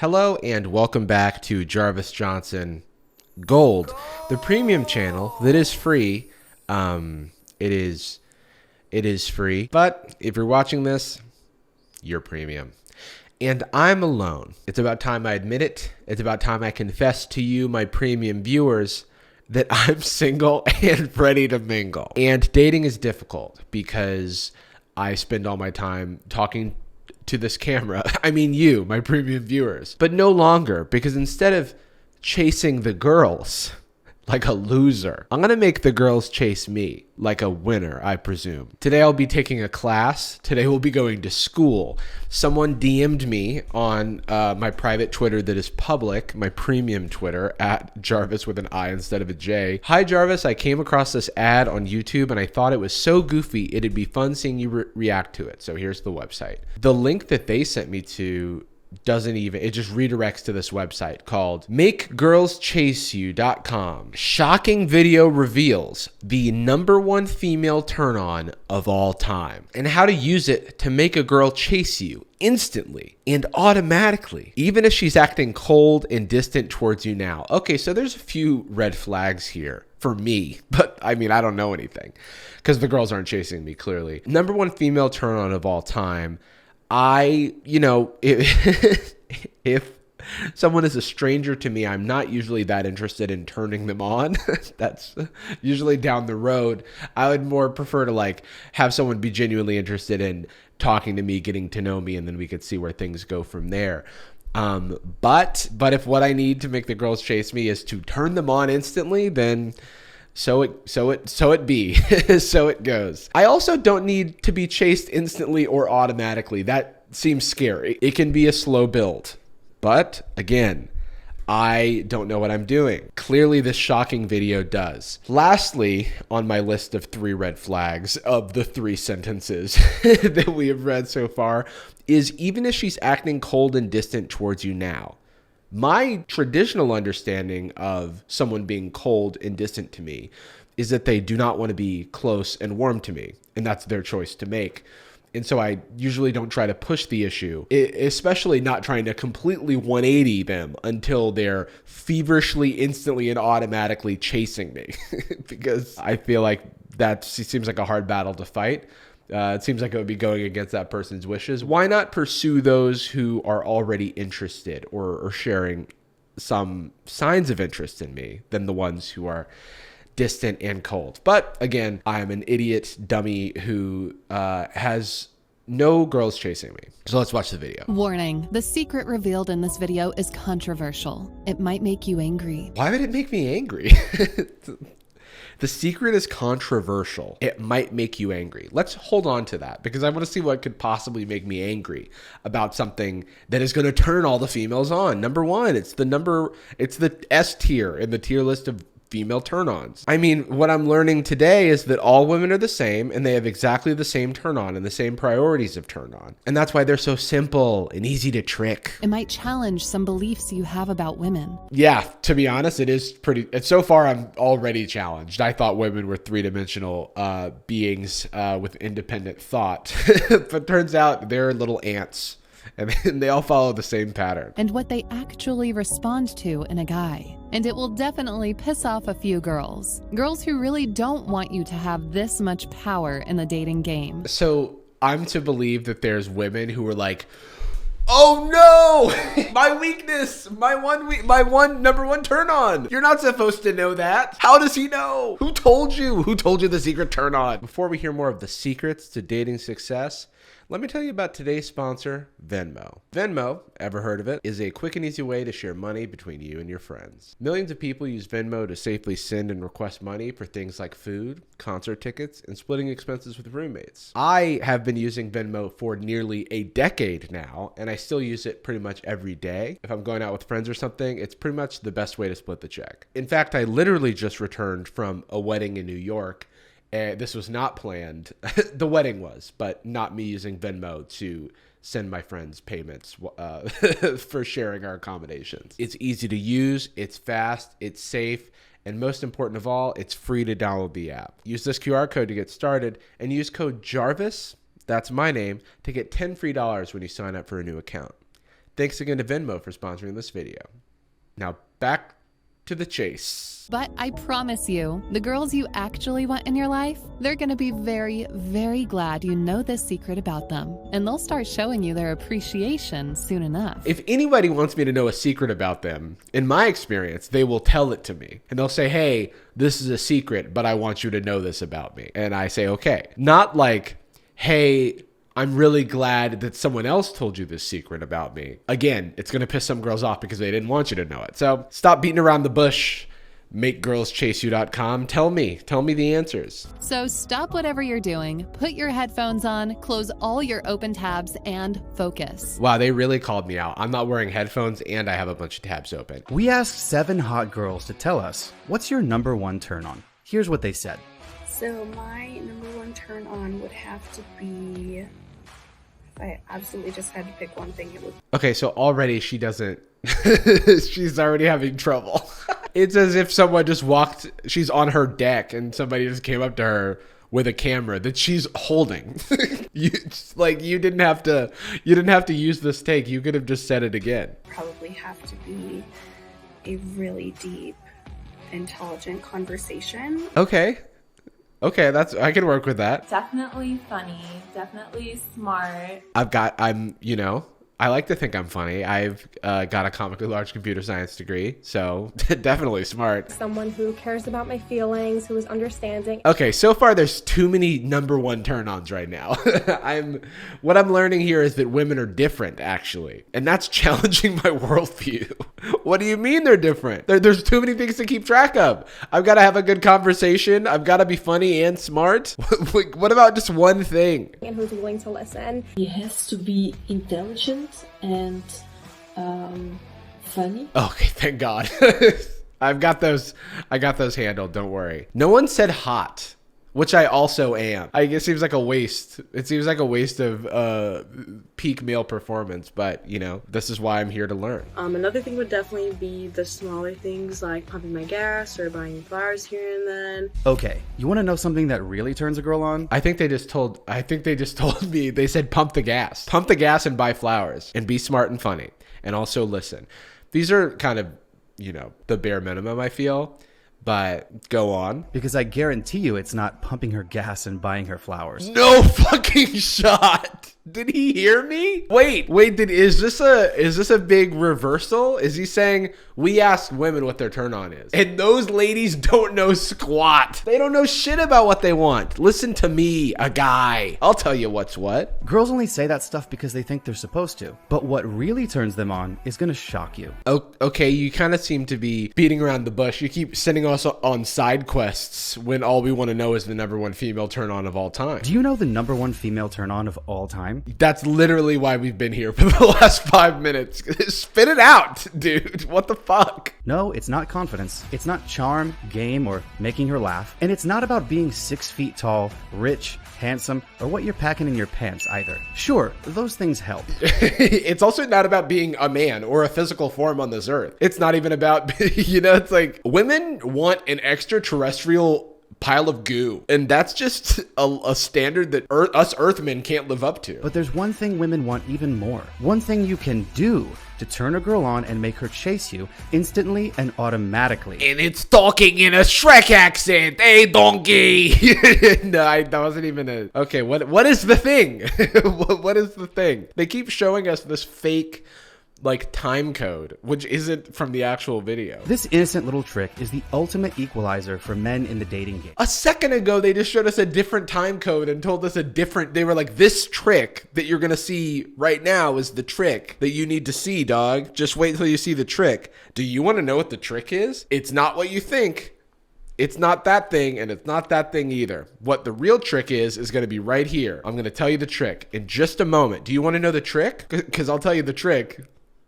Hello and welcome back to Jarvis Johnson Gold, the premium channel that is free. It is free, but if you're watching this, you're premium. And I'm alone. It's about time I admit it. It's about time I confess to you, my premium viewers, that I'm single and ready to mingle. And dating is difficult because I spend all my time talking to this camera. I mean you, my premium viewers. But no longer, because instead of chasing the girls like a loser, I'm gonna make the girls chase me like a winner, I presume. Today I'll be taking a class. Today we'll be going to school. Someone DM'd me on my private Twitter that is public, my premium Twitter, at Jarvis with an I instead of a J. Hi Jarvis, I came across this ad on YouTube and I thought it was so goofy it'd be fun seeing you react to it. So here's the website. The link that they sent me to it just redirects to this website called MakeGirlsChaseYou.com. Shocking video reveals the #1 female turn on of all time and how to use it to make a girl chase you instantly and automatically, even if she's acting cold and distant towards you now. Okay, so there's a few red flags here for me, but I mean, I don't know anything because the girls aren't chasing me clearly. #1 female turn on of all time. If someone is a stranger to me, I'm not usually that interested in turning them on. That's usually down the road. I would more prefer to like have someone be genuinely interested in talking to me, getting to know me, and then we could see where things go from there. But if what I need to make the girls chase me is to turn them on instantly, then so it be. So it goes. I also don't need to be chased instantly or automatically. That seems scary. It can be a slow build. But again, I don't know what I'm doing. Clearly this shocking video does. Lastly, on my list of 3 red flags of the 3 sentences that we have read so far, is even if she's acting cold and distant towards you now. My traditional understanding of someone being cold and distant to me is that they do not want to be close and warm to me, and that's their choice to make. And so I usually don't try to push the issue, especially not trying to completely 180 them until they're feverishly, instantly, and automatically chasing me because I feel like that seems like a hard battle to fight. It seems like it would be going against that person's wishes. Why not pursue those who are already interested or sharing some signs of interest in me than the ones who are distant and cold? But again, I'm an idiot dummy who has no girls chasing me. So let's watch the video. Warning, the secret revealed in this video is controversial. It might make you angry. Why would it make me angry? The secret is controversial. It might make you angry. Let's hold on to that because I want to see what could possibly make me angry about something that is going to turn all the females on. #1, it's the S tier in the tier list of female turn-ons. I mean, what I'm learning today is that all women are the same and they have exactly the same turn-on and the same priorities of turn-on. And that's why they're so simple and easy to trick. It might challenge some beliefs you have about women. Yeah, to be honest, it is pretty... So far, I'm already challenged. I thought women were 3-dimensional beings with independent thought. But turns out they're little ants. And they all follow the same pattern. And what they actually respond to in a guy. And it will definitely piss off a few girls. Girls who really don't want you to have this much power in the dating game. So I'm to believe that there's women who are like, oh no, my weakness, my one #1 turn on. You're not supposed to know that. How does he know? Who told you? Who told you the secret turn on? Before we hear more of the secrets to dating success, let me tell you about today's sponsor, Venmo. Venmo, ever heard of it, is a quick and easy way to share money between you and your friends. Millions of people use Venmo to safely send and request money for things like food, concert tickets, and splitting expenses with roommates. I have been using Venmo for nearly a decade now, and I still use it pretty much every day. If I'm going out with friends or something, it's pretty much the best way to split the check. In fact, I literally just returned from a wedding in New York. This was not planned. The wedding was, but not me using Venmo to send my friends payments for sharing our accommodations. It's easy to use, it's fast, it's safe, and most important of all, it's free to download the app. Use this QR code to get started and use code JARVIS, that's my name, to get $10 free when you sign up for a new account. Thanks again to Venmo for sponsoring this video. Now back to the chase. But I promise you, the girls you actually want in your life, they're going to be very, very glad you know this secret about them. And they'll start showing you their appreciation soon enough. If anybody wants me to know a secret about them, in my experience, they will tell it to me. And they'll say, hey, this is a secret, but I want you to know this about me. And I say, okay. Not like, hey, I'm really glad that someone else told you this secret about me. Again, it's going to piss some girls off because they didn't want you to know it. So stop beating around the bush. MakeGirlsChaseYou.com. Tell me the answers. So stop whatever you're doing, put your headphones on, close all your open tabs, and focus. Wow, they really called me out. I'm not wearing headphones and I have a bunch of tabs open. We asked 7 hot girls to tell us, what's your number one turn on? Here's what they said. So my number one turn on would have to be, if I absolutely just had to pick one thing, it would. Okay, so already she doesn't, she's already having trouble. It's as if someone just walked, she's on her deck and somebody just came up to her with a camera that she's holding. You didn't have to use this take. You could have just said it again. Probably have to be a really deep, intelligent conversation. Okay, I can work with that. Definitely funny, definitely smart. I like to think I'm funny. I've got a comically large computer science degree, so definitely smart. Someone who cares about my feelings, who is understanding. Okay, so far there's too many number one turn-ons right now. What I'm learning here is that women are different, actually, and that's challenging my worldview. What do you mean they're different? There's too many things to keep track of. I've got to have a good conversation. I've got to be funny and smart. What about just one thing? And who's willing to listen. He has to be intelligent and funny. Okay, thank God. I got those handled, don't worry. No one said hot, which I also am. I guess it seems like a waste. It seems like a waste of peak male performance, but you know, this is why I'm here to learn. Another thing would definitely be the smaller things like pumping my gas or buying flowers here and then. Okay, you want to know something that really turns a girl on? I think they just told me, they said pump the gas. Pump the gas and buy flowers and be smart and funny and also listen. These are kind of, the bare minimum, I feel. But go on. Because I guarantee you it's not pumping her gas and buying her flowers. No fucking shot. Did he hear me? Wait, is this a big reversal? Is he saying we ask women what their turn on is? And those ladies don't know squat. They don't know shit about what they want. Listen to me, a guy. I'll tell you what's what. Girls only say that stuff because they think they're supposed to. But what really turns them on is gonna shock you. Okay, you kind of seem to be beating around the bush. You keep sending us on side quests when all we want to know is the number one female turn on of all time. Do you know the number one female turn on of all time? That's literally why we've been here for the last 5 minutes. Spit it out, dude. What the fuck? No, it's not confidence. It's not charm, game, or making her laugh. And it's not about being 6 feet tall, rich, handsome, or what you're packing in your pants either. Sure, those things help. It's also not about being a man or a physical form on this earth. It's not even about, it's like women want an extraterrestrial pile of goo, and that's just a standard that us earthmen can't live up to. But there's one thing women want even more. One thing you can do to turn a girl on and make her chase you instantly and automatically. And it's talking in a Shrek accent. Hey, donkey. No, that wasn't even a... Okay, what is the thing? What is the thing? They keep showing us this fake time code, which isn't from the actual video. This innocent little trick is the ultimate equalizer for men in the dating game. A second ago, they just showed us a different time code and told us they were like, this trick that you're gonna see right now is the trick that you need to see, dog. Just wait till you see the trick. Do you want to know what the trick is? It's not what you think. It's not that thing, and it's not that thing either. What the real trick is going to be right here. I'm going to tell you the trick in just a moment. Do you want to know the trick? Because I'll tell you the trick.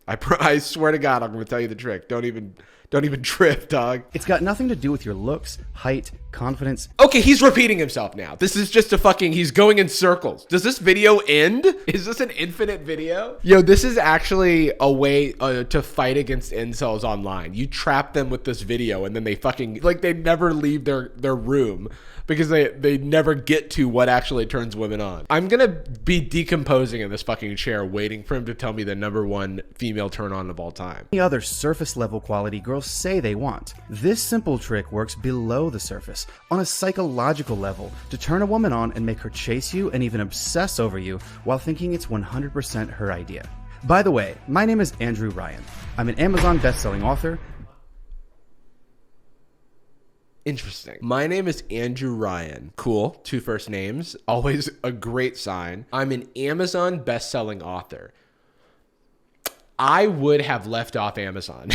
I swear to God, I'm going to tell you the trick. Don't even Don't even trip, dog. It's got nothing to do with your looks, height, confidence. Okay, he's repeating himself now. This is just he's going in circles. Does this video end? Is this an infinite video? Yo, this is actually a way to fight against incels online. You trap them with this video and then they never leave their room because they never get to what actually turns women on. I'm gonna be decomposing in this fucking chair waiting for him to tell me the #1 female turn on of all time. Any other surface level quality girls say they want. This simple trick works below the surface, on a psychological level, to turn a woman on and make her chase you and even obsess over you while thinking it's 100% her idea. By the way, my name is Andrew Ryan. I'm an Amazon best-selling author. Interesting. My name is Andrew Ryan. Cool. 2 first names. Always a great sign. I'm an Amazon best-selling author. I would have left off Amazon.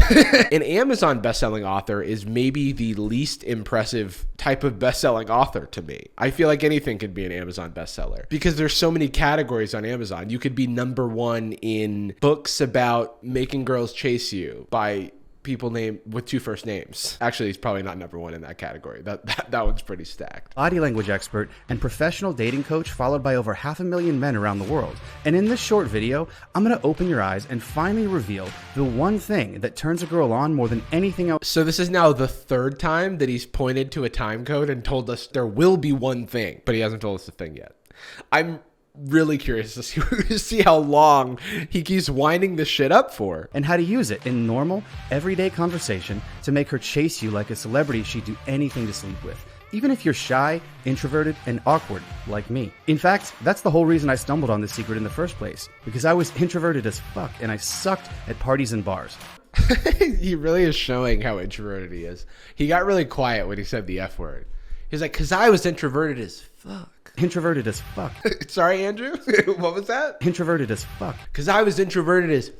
An Amazon best-selling author is maybe the least impressive type of best-selling author to me. I feel like anything could be an Amazon bestseller because there's so many categories on Amazon. You could be #1 in books about making girls chase you by people named with 2 first names. Actually, he's probably not #1 in that category. That one's pretty stacked. Body language expert and professional dating coach, followed by over 500,000 men around the world. And in this short video, I'm going to open your eyes and finally reveal the one thing that turns a girl on more than anything else. So this is now the 3rd time that he's pointed to a time code and told us there will be one thing, but he hasn't told us the thing yet. I'm really curious to see how long he keeps winding this shit up for. And how to use it in normal, everyday conversation to make her chase you like a celebrity she'd do anything to sleep with. Even if you're shy, introverted, and awkward, like me. In fact, that's the whole reason I stumbled on this secret in the first place. Because I was introverted as fuck, and I sucked at parties and bars. He really is showing how introverted he is. He got really quiet when he said the F word. He's like, because I was introverted as fuck. Introverted as fuck. Sorry, Andrew? What was that? Introverted as fuck. Because I was introverted as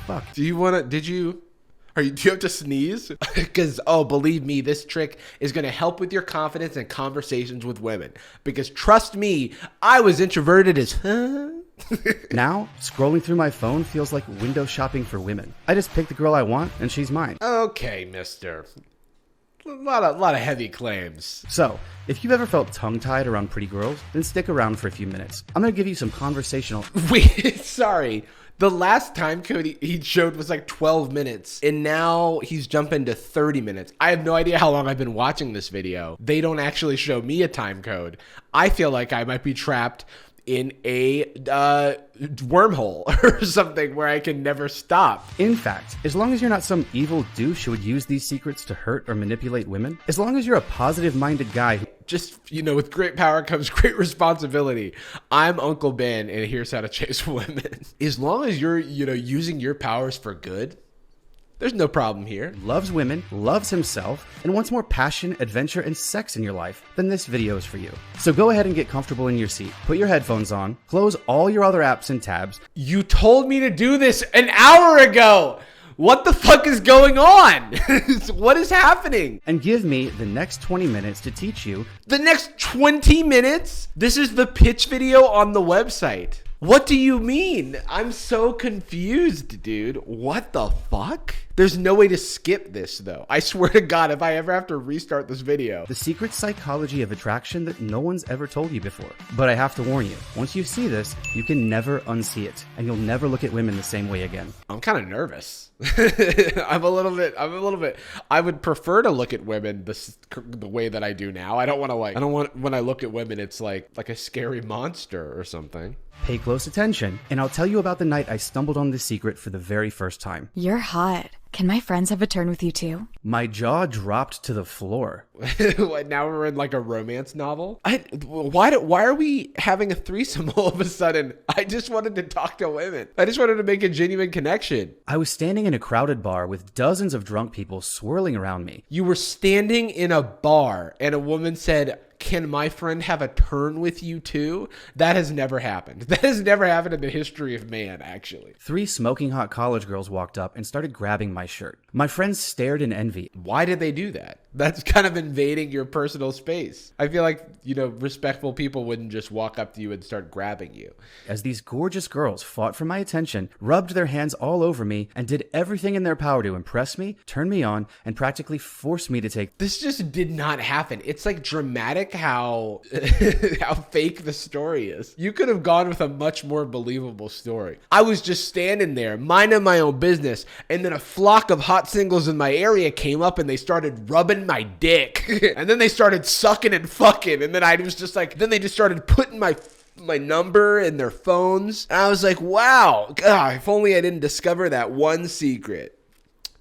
fuck. Do you have to sneeze? Because, believe me, this trick is going to help with your confidence and conversations with women. Because trust me, I was introverted as Now, scrolling through my phone feels like window shopping for women. I just pick the girl I want and she's mine. Okay, mister. A lot of heavy claims. So, if you've ever felt tongue-tied around pretty girls, then stick around for a few minutes. I'm going to give you some conversational... Wait, sorry. The last time code he showed was like 12 minutes, and now he's jumping to 30 minutes. I have no idea how long I've been watching this video. They don't actually show me a time code. I feel like I might be trapped in a wormhole or something where I can never stop. In fact, as long as you're not some evil douche who would use these secrets to hurt or manipulate women, as long as you're a positive-minded guy who just, with great power comes great responsibility. I'm Uncle Ben, and here's how to chase women. As long as you're, using your powers for good, there's no problem here. Loves women, loves himself, and wants more passion, adventure, and sex in your life, then this video is for you. So go ahead and get comfortable in your seat. Put your headphones on, close all your other apps and tabs. You told me to do this an hour ago! What the fuck is going on? What is happening? And give me the next 20 minutes to teach you. The next 20 minutes? This is the pitch video on the website. What do you mean? I'm so confused, dude. What the fuck? There's no way to skip this, though. I swear to God, if I ever have to restart this video. The secret psychology of attraction that no one's ever told you before. But I have to warn you, once you see this, you can never unsee it, and you'll never look at women the same way again. I'm kind of nervous. I'm a little bit. I would prefer to look at women the way that I do now. I don't want when I look at women, it's like a scary monster or something. Pay close attention, and I'll tell you about the night I stumbled on this secret for the very first time. You're hot. Can my friends have a turn with you too? My jaw dropped to the floor. What, now we're in like a romance novel? Why are we having a threesome all of a sudden? I just wanted to talk to women. I just wanted to make a genuine connection. I was standing in a crowded bar with dozens of drunk people swirling around me. You were standing in a bar and a woman said, "Can my friend have a turn with you too?" That has never happened. That has never happened in the history of man, actually. 3 smoking hot college girls walked up and started grabbing my shirt. My friends stared in envy. Why did they do that? That's kind of invading your personal space. I feel like, respectful people wouldn't just walk up to you and start grabbing you. As these gorgeous girls fought for my attention, rubbed their hands all over me, and did everything in their power to impress me, turn me on, and practically force me to take... This just did not happen. It's like dramatic how how fake the story is. You could have gone with a much more believable story. I was just standing there, minding my own business, and then a flock of hot singles in my area came up and they started rubbing my dick. And then they started sucking and fucking. And then I was just like, then they just started putting my number in their phones. And I was like, wow, God, if only I didn't discover that one secret.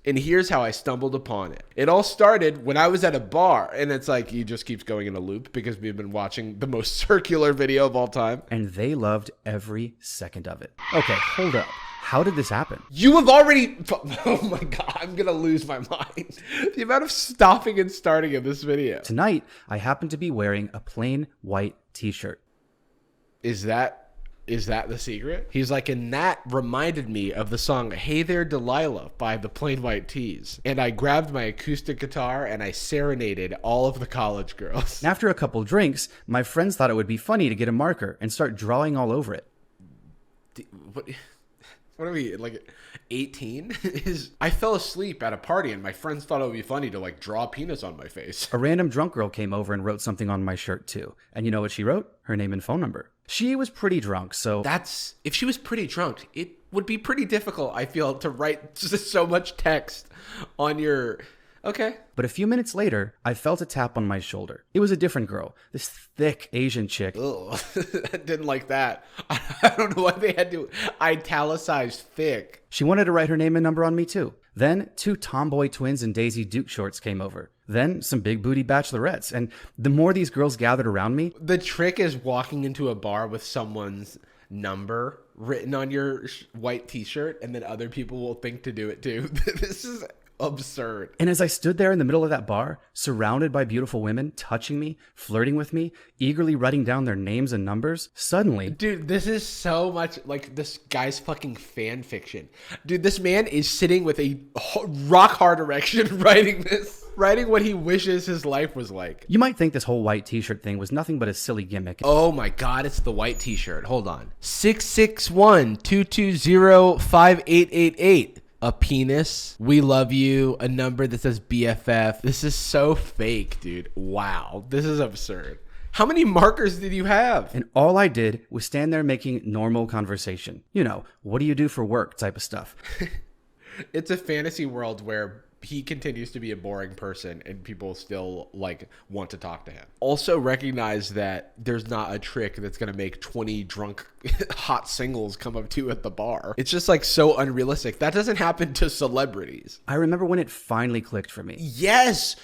And here's how I stumbled upon it. It all started when I was at a bar. And it's like, he just keeps going in a loop because we've been watching the most circular video of all time. And they loved every second of it. Okay, hold up. How did this happen? You have already... Oh my God, I'm going to lose my mind. The amount of stopping and starting in this video. Tonight, I happen to be wearing a plain white t-shirt. Is that the secret? He's like, and that reminded me of the song Hey There Delilah by the Plain White Tees. And I grabbed my acoustic guitar and I serenaded all of the college girls. After a couple drinks, my friends thought it would be funny to get a marker and start drawing all over it. What are we, like 18? I fell asleep at a party and my friends thought it would be funny to like draw a penis on my face. A random drunk girl came over and wrote something on my shirt too. And you know what she wrote? Her name and phone number. She was pretty drunk, so... If she was pretty drunk, it would be pretty difficult, I feel, to write just so much text on your... Okay. But a few minutes later, I felt a tap on my shoulder. It was a different girl, this thick Asian chick. Ugh, I didn't like that. I don't know why they had to italicize thick. She wanted to write her name and number on me too. Then 2 tomboy twins in Daisy Duke shorts came over. Then some big booty bachelorettes. And the more these girls gathered around me... The trick is walking into a bar with someone's number written on your white t-shirt, and then other people will think to do it too. This is... absurd. And as I stood there in the middle of that bar, surrounded by beautiful women, touching me, flirting with me, eagerly writing down their names and numbers, suddenly... Dude, this is so much like this guy's fucking fan fiction. Dude, this man is sitting with a rock hard erection writing this. Writing what he wishes his life was like. You might think this whole white t-shirt thing was nothing but a silly gimmick. Oh my God, it's the white t-shirt. Hold on. 661-220-5888. A penis, we love you, a number that says BFF. This is so fake, dude. Wow, this is absurd. How many markers did you have? And all I did was stand there making normal conversation. You know, what do you do for work type of stuff. It's a fantasy world where he continues to be a boring person and people still like want to talk to him. Also recognize that there's not a trick that's going to make 20 drunk hot singles come up to you at the bar. It's just like so unrealistic. That doesn't happen to celebrities. I remember when it finally clicked for me. Yes.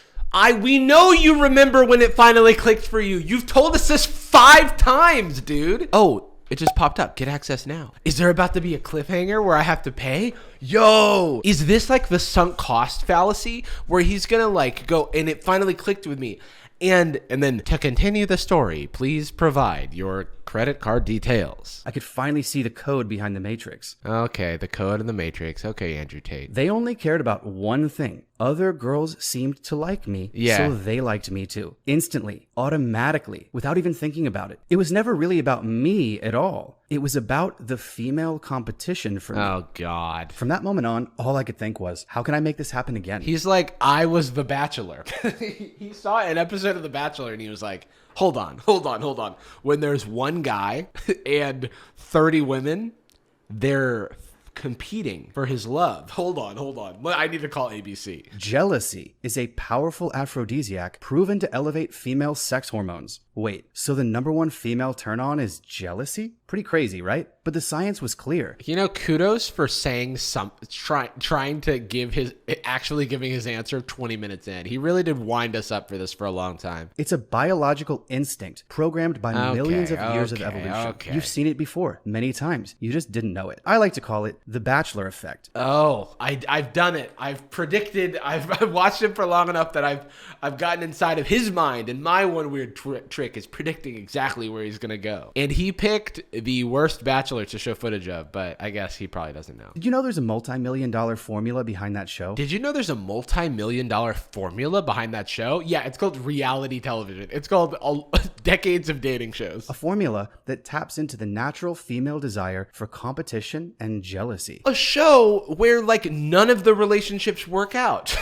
We know you remember when it finally clicked for you. You've told us this 5 times, dude. Oh, it just popped up. Get access now. Is there about to be a cliffhanger where I have to pay? Yo, is this like the sunk cost fallacy where he's gonna like go and it finally clicked with me? And then to continue the story, please provide your credit card details. I could finally see the code behind the matrix. Okay, the code in the matrix. Okay, Andrew Tate. They only cared about one thing. Other girls seemed to like me, so they liked me too. Instantly, automatically, without even thinking about it. It was never really about me at all. It was about the female competition for me. Oh, God. From that moment on, all I could think was, how can I make this happen again? He's like, I was the Bachelor. He saw an episode of The Bachelor and he was like, hold on. When there's one guy and 30 women, they're competing for his love. Hold on. I need to call ABC. Jealousy is a powerful aphrodisiac proven to elevate female sex hormones. Wait, so the number one female turn on is jealousy? Pretty crazy, right? But the science was clear. You know, kudos for saying trying to giving his answer 20 minutes in. He really did wind us up for this for a long time. It's a biological instinct programmed by millions of years of evolution. You've seen it before many times. You just didn't know it. I like to call it The Bachelor effect. Oh, I've done it. I've predicted. I've watched him for long enough that I've gotten inside of his mind, and my one weird trick is predicting exactly where he's gonna go. And he picked the worst Bachelor to show footage of, but I guess he probably doesn't know. Did you know there's a multi-million-dollar formula behind that show? Did you know there's a multi-million-dollar formula behind that show? Yeah, it's called reality television. It's called decades of dating shows. A formula that taps into the natural female desire for competition and jealousy. A show where like none of the relationships work out.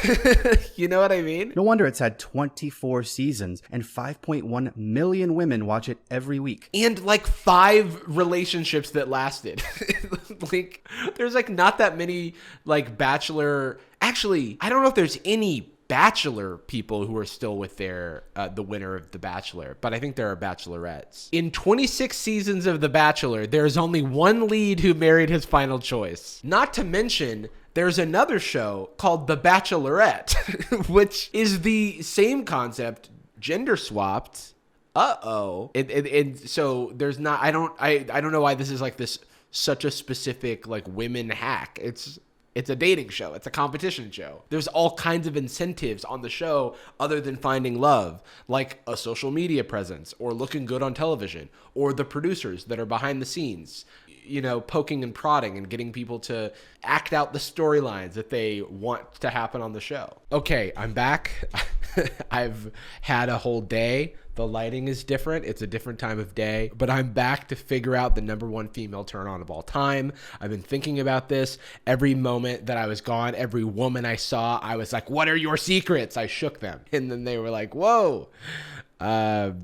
You know what I mean? No wonder it's had 24 seasons and 5.1 million women watch it every week. And like 5 relationships that lasted. Like there's like not that many like Bachelor. Actually, I don't know if there's any Bachelor people who are still with their the winner of The Bachelor, but I think there are Bachelorettes. In 26 seasons of The Bachelor, there's only one lead who married his final choice. Not to mention, there's another show called The Bachelorette, which is the same concept, gender swapped. And so there's not. I don't know why this is like this such a specific like women hack. It's a dating show. It's a competition show. There's all kinds of incentives on the show other than finding love, like a social media presence or looking good on television or the producers that are behind the scenes, you know, poking and prodding and getting people to act out the storylines that they want to happen on the show. Okay, I'm back. I've had a whole day. The lighting is different. It's a different time of day, but I'm back to figure out the number one female turn on of all time. I've been thinking about this every moment that I was gone. Every woman I saw, I was like, what are your secrets? I shook them. And then they were like, whoa,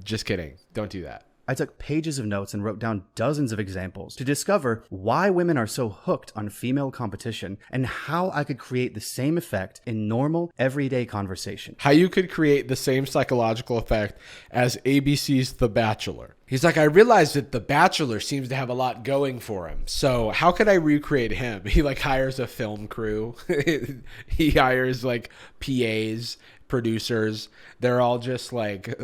just kidding. Don't do that. I took pages of notes and wrote down dozens of examples to discover why women are so hooked on female competition and how I could create the same effect in normal, everyday conversation. How you could create the same psychological effect as ABC's The Bachelor. He's like, I realized that The Bachelor seems to have a lot going for him. So how could I recreate him? He like hires a film crew. He hires like PAs, producers. They're all just like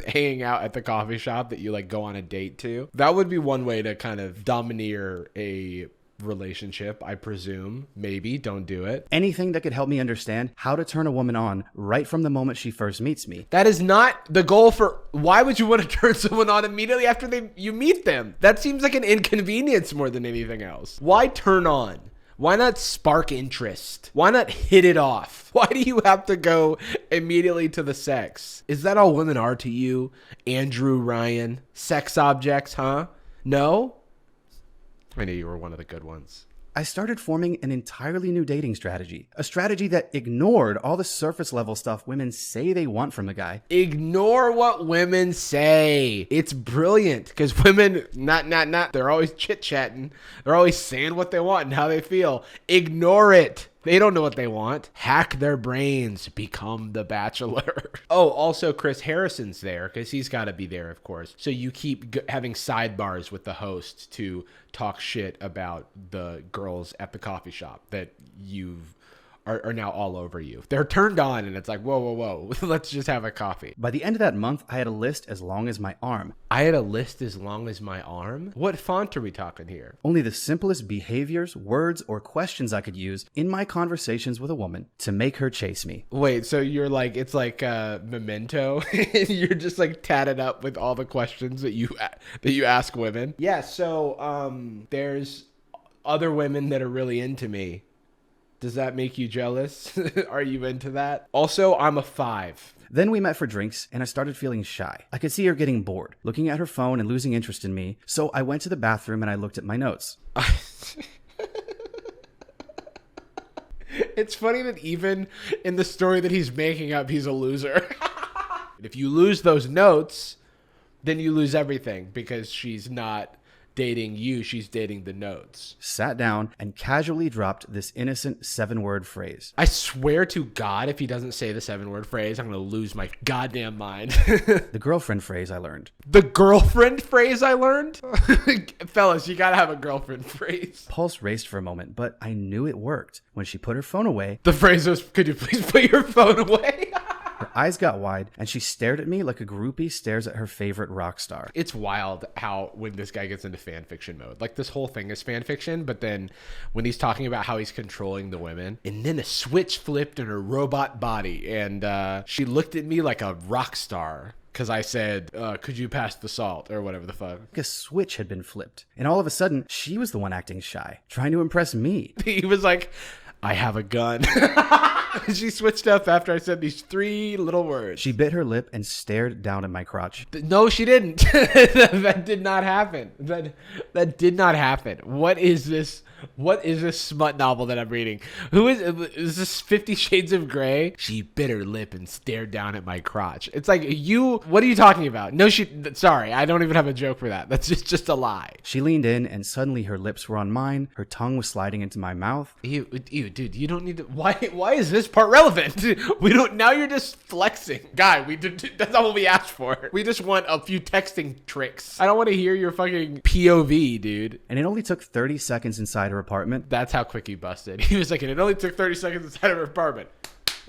hanging out at the coffee shop that you like go on a date to. That would be one way to kind of domineer a relationship, I presume. Maybe. Don't do it. Anything that could help me understand how to turn a woman on right from the moment she first meets me. That is not the goal for... Why would you want to turn someone on immediately after you meet them? That seems like an inconvenience more than anything else. Why turn on? Why not spark interest? Why not hit it off? Why do you have to go immediately to the sex? Is that all women are to you? Andrew Ryan? Sex objects, huh? No? I knew you were one of the good ones. I started forming an entirely new dating strategy. A strategy that ignored all the surface level stuff women say they want from a guy. Ignore what women say. It's brilliant because women, they're always chit-chatting. They're always saying what they want and how they feel. Ignore it. They don't know what they want. Hack their brains. Become the Bachelor. Oh, also Chris Harrison's there because he's got to be there, of course. So you keep having sidebars with the host to talk shit about the girls at the coffee shop that are now all over you. They're turned on and it's like, whoa. Let's just have a coffee. By the end of that month, I had a list as long as my arm. I had a list as long as my arm? What font are we talking here? Only the simplest behaviors, words, or questions I could use in my conversations with a woman to make her chase me. Wait, so you're like, it's like Memento? You're just like tatted up with all the questions that you ask women? Yeah, so there's other women that are really into me. Does that make you jealous? Are you into that? Also, I'm a 5. Then we met for drinks, and I started feeling shy. I could see her getting bored, looking at her phone and losing interest in me, so I went to the bathroom and I looked at my notes. It's funny that even in the story that he's making up, he's a loser. If you lose those notes, then you lose everything because she's not dating you, she's dating the notes. Sat down and casually dropped this innocent 7-word phrase. I swear to God, if he doesn't say the 7-word phrase, I'm going to lose my goddamn mind. The girlfriend phrase I learned. The girlfriend phrase I learned? Fellas, you got to have a girlfriend phrase. Pulse raced for a moment, but I knew it worked. When she put her phone away, the phrase was, could you please put your phone away? her eyes got wide, and she stared at me like a groupie stares at her favorite rock star. It's wild how when this guy gets into fan fiction mode, like this whole thing is fan fiction, but then when he's talking about how he's controlling the women, and then a switch flipped in her robot body, and she looked at me like a rock star. Because I said, could you pass the salt or whatever the fuck. A switch had been flipped. And all of a sudden, she was the one acting shy, trying to impress me. He was like, I have a gun. She switched up after I said these 3 little words. She bit her lip and stared down at my crotch. No, she didn't. That did not happen. That did not happen. What is this? What is this smut novel that I'm reading? Is this 50 Shades of Grey? She bit her lip and stared down at my crotch. It's like, what are you talking about? No, sorry, I don't even have a joke for that. That's just a lie. She leaned in and suddenly her lips were on mine. Her tongue was sliding into my mouth. Ew, dude, you don't need to, why is this part relevant? Now you're just flexing. Guy, that's not what we asked for. We just want a few texting tricks. I don't want to hear your fucking POV, dude. And it only took 30 seconds inside her apartment. That's how quick he busted. He was like, and it only took 30 seconds inside of her apartment.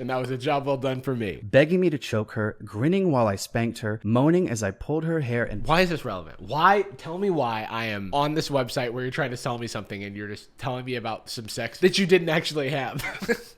And that was a job well done for me. Begging me to choke her, grinning while I spanked her, moaning as I pulled her hair and... Why is this relevant? Tell me why I am on this website where you're trying to sell me something and you're just telling me about some sex that you didn't actually have.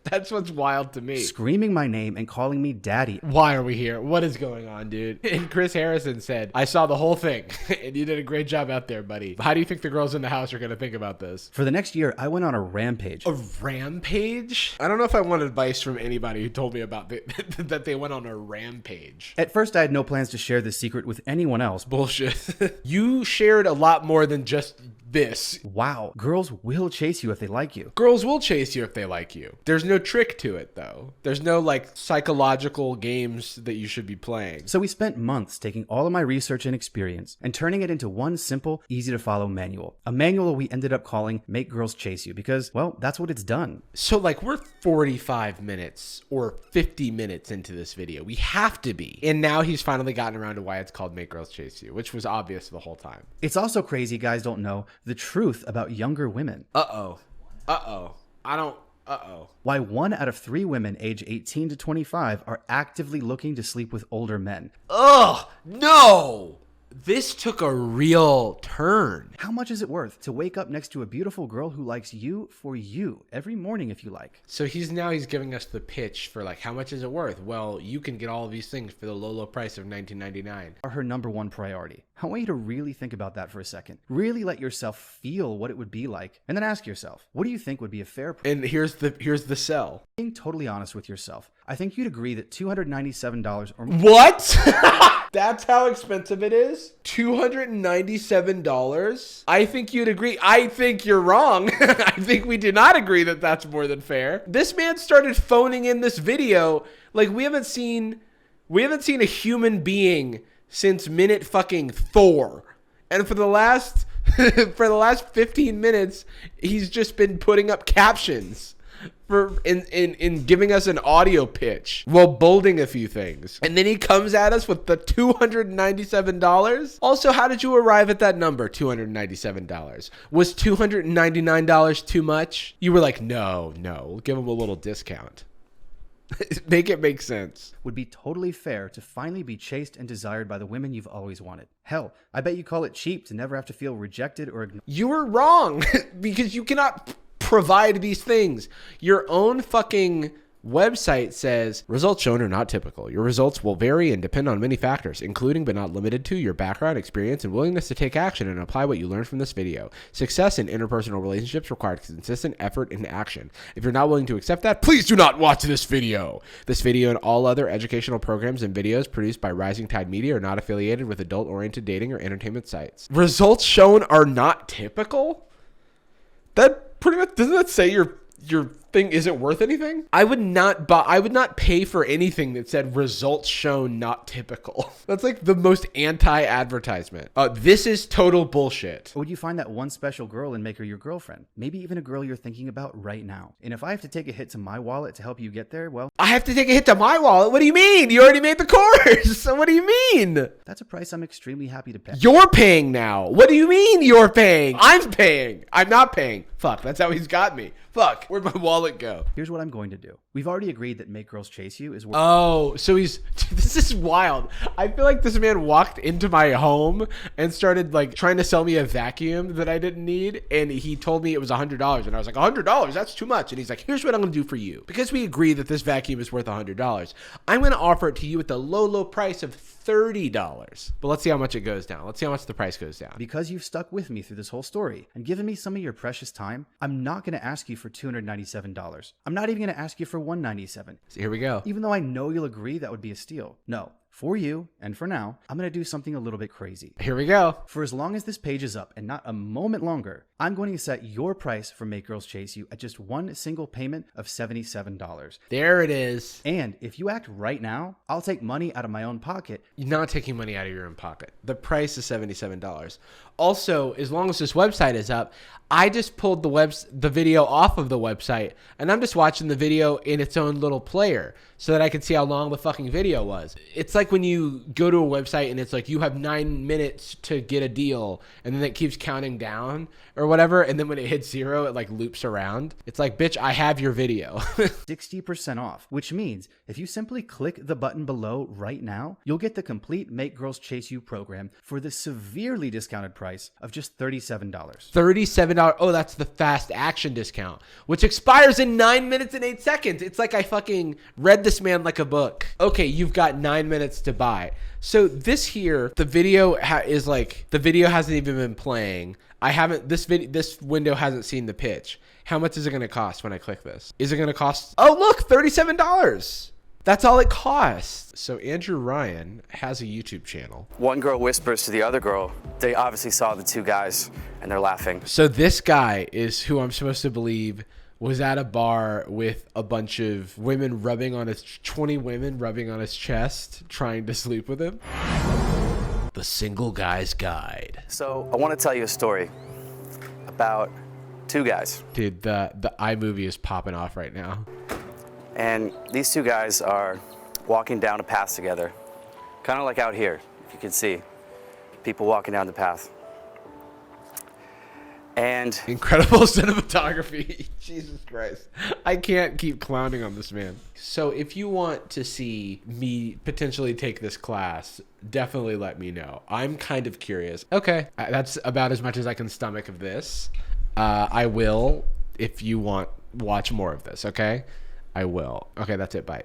That's what's wild to me. Screaming my name and calling me daddy. Why are we here? What is going on, dude? And Chris Harrison said, I saw the whole thing and you did a great job out there, buddy. How do you think the girls in the house are going to think about this? For the next year, I went on a rampage. A rampage? I don't know if I want advice from anybody who told me about that they went on a rampage. At first, I had no plans to share this secret with anyone else. Bullshit. You shared a lot more than just this. Wow. Girls will chase you if they like you. Girls will chase you if they like you. There's no trick to it, though. There's no, psychological games that you should be playing. So we spent months taking all of my research and experience and turning it into one simple, easy-to-follow manual. A manual we ended up calling Make Girls Chase You because, well, that's what it's done. So, we're 45 minutes or 50 minutes into this video. We have to be. And now he's finally gotten around to why it's called Make Girls Chase You, which was obvious the whole time. It's also crazy guys don't know the truth about younger women. Why 1 out of 3 women age 18 to 25 are actively looking to sleep with older men. Ugh, no! This took a real turn. How much is it worth to wake up next to a beautiful girl who likes you for you every morning if you like? So he's giving us the pitch for how much is it worth? Well, you can get all of these things for the low price of $19.99. Are her number 1 priority. I want you to really think about that for a second. Really let yourself feel what it would be like. And then ask yourself, what do you think would be a fair price? And here's the sell. Being totally honest with yourself, I think you'd agree that $297 or... What? That's how expensive it is? $297? I think you'd agree. I think you're wrong. I think we do not agree that that's more than fair. This man started phoning in this video we haven't seen a human being since minute fucking 4. And for the last 15 minutes, he's just been putting up captions in giving us an audio pitch while bolding a few things. And then he comes at us with the $297. Also, how did you arrive at that number, $297? Was $299 too much? You were like, no, give him a little discount. Make it make sense. Would be totally fair to finally be chased and desired by the women you've always wanted. Hell, I bet you call it cheap to never have to feel rejected or ignored. You were wrong because you cannot provide these things. Your own fucking website says results shown are not typical. Your results will vary and depend on many factors, including but not limited to your background, experience, and willingness to take action and apply what you learned from this video. Success in interpersonal relationships requires consistent effort and action. If you're not willing to accept that, please do not watch this video. This video and all other educational programs and videos produced by Rising Tide Media are not affiliated with adult-oriented dating or entertainment sites. Results shown are not typical? That pretty much, doesn't that say your thing isn't worth anything? I would not pay for anything that said results shown not typical. That's the most anti-advertisement. This is total bullshit. Would you find that one special girl and make her your girlfriend? Maybe even a girl you're thinking about right now. And if I have to take a hit to my wallet to help you get there, well... I have to take a hit to my wallet? What do you mean? You already made the course. So what do you mean? That's a price I'm extremely happy to pay. You're paying now. What do you mean you're paying? I'm paying. I'm not paying. Fuck, that's how he's got me. Fuck, where'd my wallet wallet go? Here's what I'm going to do. We've already agreed that Make Girls Chase You is worth... Oh, so he's... This is wild. I feel like this man walked into my home and started like trying to sell me a vacuum that I didn't need. And he told me it was $100. And I was like, $100? That's too much. And he's like, here's what I'm going to do for you. Because we agree that this vacuum is worth $100. I'm going to offer it to you at the low price of $30. But let's see how much it goes down. Let's see how much the price goes down. Because you've stuck with me through this whole story and given me some of your precious time, I'm not going to ask you for $297. I'm not even going to ask you for $197. So here we go. Even though I know you'll agree that would be a steal. No. For you, and for now, I'm going to do something a little bit crazy. Here we go. For as long as this page is up and not a moment longer, I'm going to set your price for Make Girls Chase You at just one single payment of $77. There it is. And if you act right now, I'll take money out of my own pocket. You're not taking money out of your own pocket. The price is $77. Also, as long as this website is up, I just pulled the video off of the website, and I'm just watching the video in its own little player so that I can see how long the fucking video was. It's like when you go to a website and it's like you have 9 minutes to get a deal, and then it keeps counting down or whatever, and then when it hits 0, it like loops around. It's like, bitch, I have your video. 60% off, which means if you simply click the button below right now, you'll get the complete Make Girls Chase You program for the severely discounted price of just $37. $37. Oh, that's the fast action discount, which expires in 9 minutes and 8 seconds. It's like I fucking read this man like a book. Okay, you've got 9 minutes to buy. So this here, the video is like, the video hasn't even been playing. This window hasn't seen the pitch. How much is it going to cost when I click this? Is it going to cost, oh look, $37. That's all it costs. So Andrew Ryan has a YouTube channel. One girl whispers to the other girl. They obviously saw the two guys and they're laughing. So this guy is who I'm supposed to believe was at a bar with a bunch of women 20 women rubbing on his chest, trying to sleep with him. The Single Guy's Guide. So I want to tell you a story about two guys. Dude, the iMovie is popping off right now. And these two guys are walking down a path together, kind of like out here, if you can see people walking down the path. And incredible cinematography. Jesus Christ. I can't keep clowning on this man. So if you want to see me potentially take this class, definitely let me know. I'm kind of curious. Okay, that's about as much as I can stomach of this. I will, if you watch more of this, okay? I will. Okay, that's it. Bye.